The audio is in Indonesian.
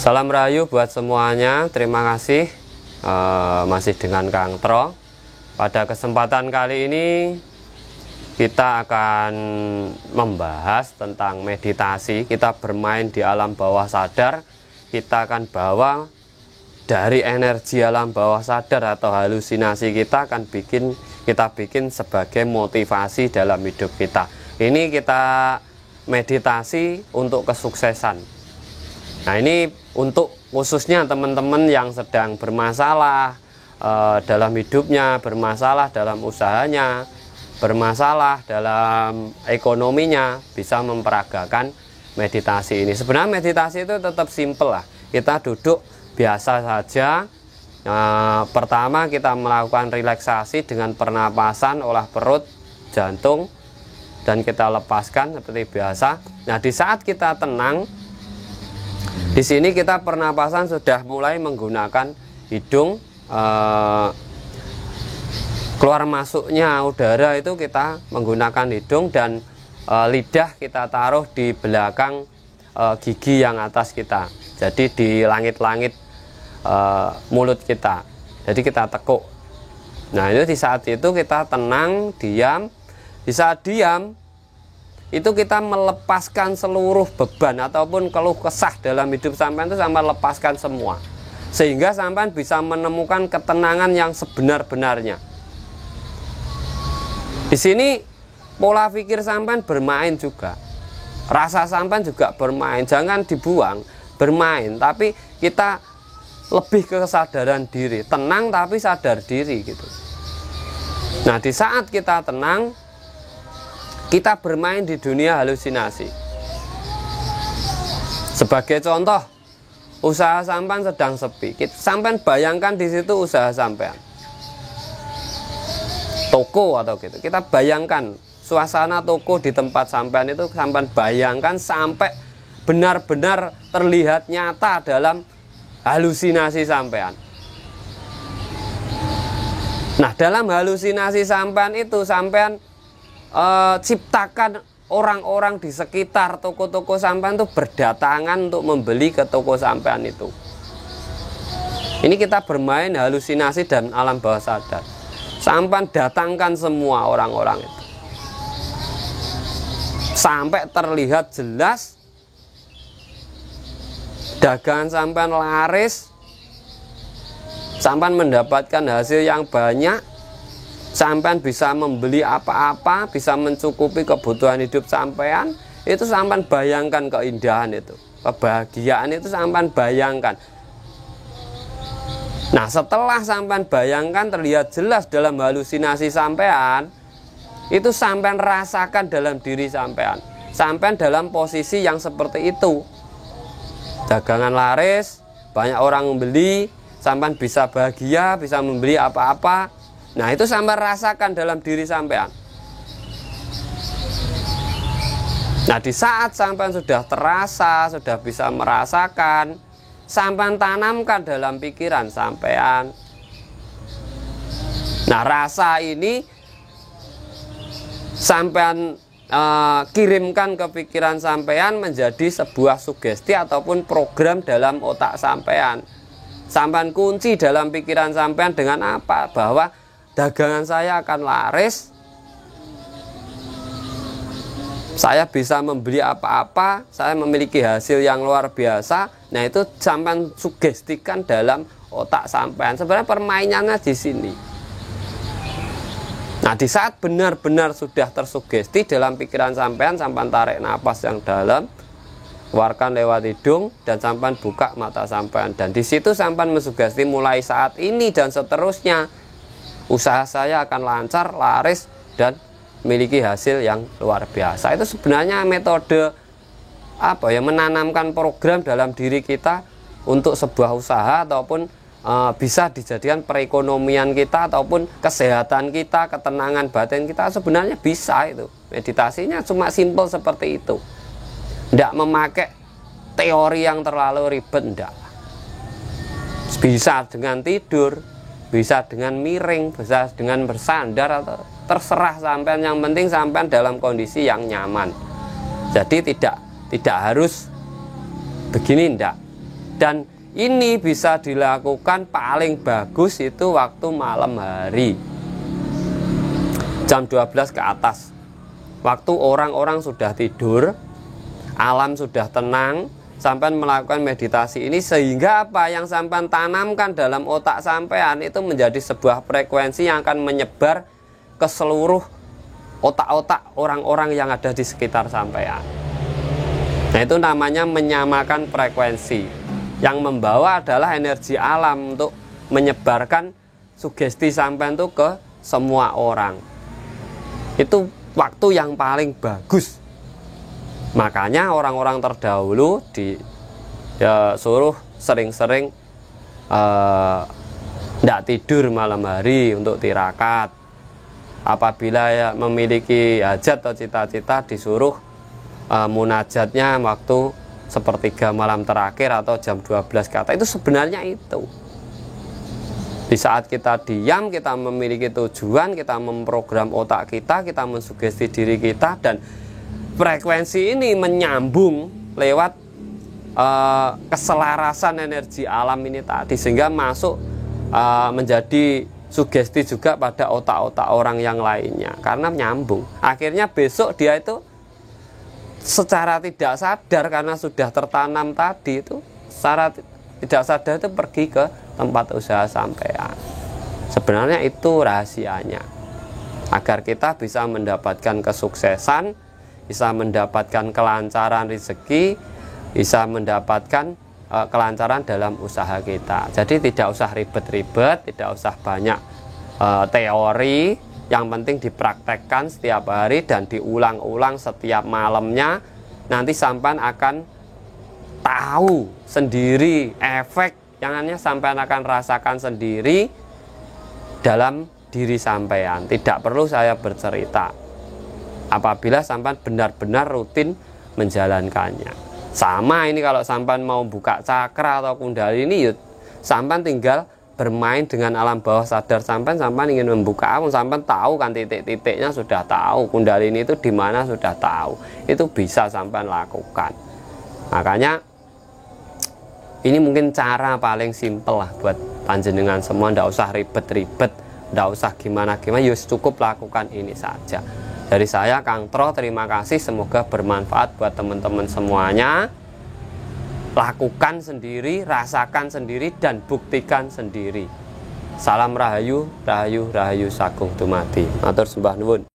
Salam rahayu buat semuanya, terima kasih masih dengan Kang Tro. Pada kesempatan kali ini kita akan membahas tentang meditasi. Kita bermain di alam bawah sadar. Kita akan bawa dari energi alam bawah sadar atau halusinasi kita akan kita bikin sebagai motivasi dalam hidup kita. Ini kita meditasi untuk kesuksesan. Nah, ini untuk khususnya teman-teman yang sedang bermasalah dalam hidupnya, bermasalah dalam usahanya, bermasalah dalam ekonominya, bisa memperagakan meditasi ini. Sebenarnya meditasi itu tetap simple lah. Kita duduk biasa saja. Pertama kita melakukan relaksasi dengan pernapasan, olah perut, jantung, dan kita lepaskan seperti biasa. Nah, di saat kita tenang, di sini kita pernapasan sudah mulai menggunakan hidung, keluar masuknya udara itu kita menggunakan hidung, dan lidah kita taruh di belakang gigi yang atas kita. Jadi di langit-langit mulut kita. Jadi kita tekuk. Nah, itu di saat itu kita tenang, diam. Di saat diam itu kita melepaskan seluruh beban ataupun keluh kesah dalam hidup sampean itu sampai lepaskan semua, sehingga sampean bisa menemukan ketenangan yang sebenar-benarnya. Di sini pola pikir sampean bermain juga, rasa sampean juga bermain, jangan dibuang, bermain, tapi kita lebih ke kesadaran diri, tenang tapi sadar diri gitu. Nah, di saat kita tenang, kita bermain di dunia halusinasi. Sebagai contoh, usaha sampean sedang sepi. Sampean bayangkan di situ usaha sampean, toko atau gitu. Kita bayangkan suasana toko di tempat sampean itu, sampean bayangkan sampai benar-benar terlihat nyata dalam halusinasi sampean. Nah, dalam halusinasi sampean itu sampean ciptakan orang-orang di sekitar toko-toko sampean itu berdatangan untuk membeli ke toko sampean itu. Ini kita bermain halusinasi dan alam bawah sadar. Sampean datangkan semua orang-orang itu sampai terlihat jelas dagangan sampean laris, sampean mendapatkan hasil yang banyak, sampean bisa membeli apa-apa, bisa mencukupi kebutuhan hidup sampean. Itu sampean bayangkan keindahan itu, kebahagiaan itu sampean bayangkan. Nah, setelah sampean bayangkan terlihat jelas dalam halusinasi sampean, itu sampean rasakan dalam diri sampean. Sampean dalam posisi yang seperti itu. Dagangan laris, banyak orang membeli, sampean bisa bahagia, bisa membeli apa-apa. Nah, itu sampean rasakan dalam diri sampean. Nah, di saat sampean sudah terasa, sudah bisa merasakan, sampean tanamkan dalam pikiran sampean. Nah, rasa ini sampean kirimkan ke pikiran sampean menjadi sebuah sugesti ataupun program dalam otak sampean. Sampean kunci dalam pikiran sampean dengan apa? Bahwa dagangan saya akan laris, saya bisa membeli apa-apa, saya memiliki hasil yang luar biasa. Nah, itu sampean sugestikan dalam otak sampean. Sebenarnya permainannya di sini. Nah, di saat benar-benar sudah tersugesti dalam pikiran sampean, sampean tarik napas yang dalam, keluarkan lewat hidung, dan sampean buka mata sampean. Dan di situ sampean mensugesti mulai saat ini dan seterusnya, usaha saya akan lancar, laris, dan memiliki hasil yang luar biasa. Itu sebenarnya metode menanamkan program dalam diri kita untuk sebuah usaha ataupun bisa dijadikan perekonomian kita ataupun kesehatan kita, ketenangan batin kita. Sebenarnya bisa itu. Meditasinya cuma simple seperti itu. Tidak memakai teori yang terlalu ribet, tidak. Bisa dengan tidur, bisa dengan miring, bisa dengan bersandar, atau terserah sampean, yang penting sampean dalam kondisi yang nyaman. Jadi tidak harus begini, ndak. Dan ini bisa dilakukan paling bagus itu waktu malam hari, jam 12 ke atas, waktu orang-orang sudah tidur, alam sudah tenang, sampean melakukan meditasi ini, sehingga apa yang sampean tanamkan dalam otak sampean itu menjadi sebuah frekuensi yang akan menyebar ke seluruh otak-otak orang-orang yang ada di sekitar sampean. Nah, itu namanya menyamakan frekuensi. Yang membawa adalah energi alam untuk menyebarkan sugesti sampean itu ke semua orang. Itu waktu yang paling bagus. Makanya orang-orang terdahulu suruh sering-sering tidak tidur malam hari untuk tirakat. Apabila memiliki hajat atau cita-cita, disuruh munajatnya waktu sepertiga malam terakhir atau jam 12 ke atas. Itu sebenarnya itu. Di saat kita diam, kita memiliki tujuan, kita memprogram otak kita mensugesti diri kita, dan frekuensi ini menyambung lewat keselarasan energi alam ini tadi, sehingga masuk menjadi sugesti juga pada otak-otak orang yang lainnya, karena nyambung. Akhirnya besok dia itu secara tidak sadar, karena sudah tertanam tadi, itu secara tidak sadar itu pergi ke tempat usaha sampean. Sebenarnya itu rahasianya, agar kita bisa mendapatkan kesuksesan, bisa mendapatkan kelancaran rezeki, bisa mendapatkan kelancaran dalam usaha kita. Jadi tidak usah ribet-ribet, tidak usah banyak teori, yang penting dipraktekkan setiap hari dan diulang-ulang setiap malamnya. Nanti sampean akan tahu sendiri efek yang hanya sampean akan rasakan sendiri dalam diri sampean. Tidak perlu saya bercerita, apabila sampean benar-benar rutin menjalankannya. Sama ini kalau sampean mau buka cakra atau kundalini, yuk sampean tinggal bermain dengan alam bawah sadar sampean ingin membuka apa, sampean tahu kan titik-titiknya, sudah tahu kundalini itu di mana, sudah tahu. Itu bisa sampean lakukan. Makanya ini mungkin cara paling simpel lah buat panjenengan semua. Ndak usah ribet-ribet, ndak usah gimana-gimana, yus cukup lakukan ini saja. Dari saya, Kang Tro, terima kasih. Semoga bermanfaat buat teman-teman semuanya. Lakukan sendiri, rasakan sendiri, dan buktikan sendiri. Salam rahayu, rahayu, rahayu sagung dumadi. Matur sembah nuwun.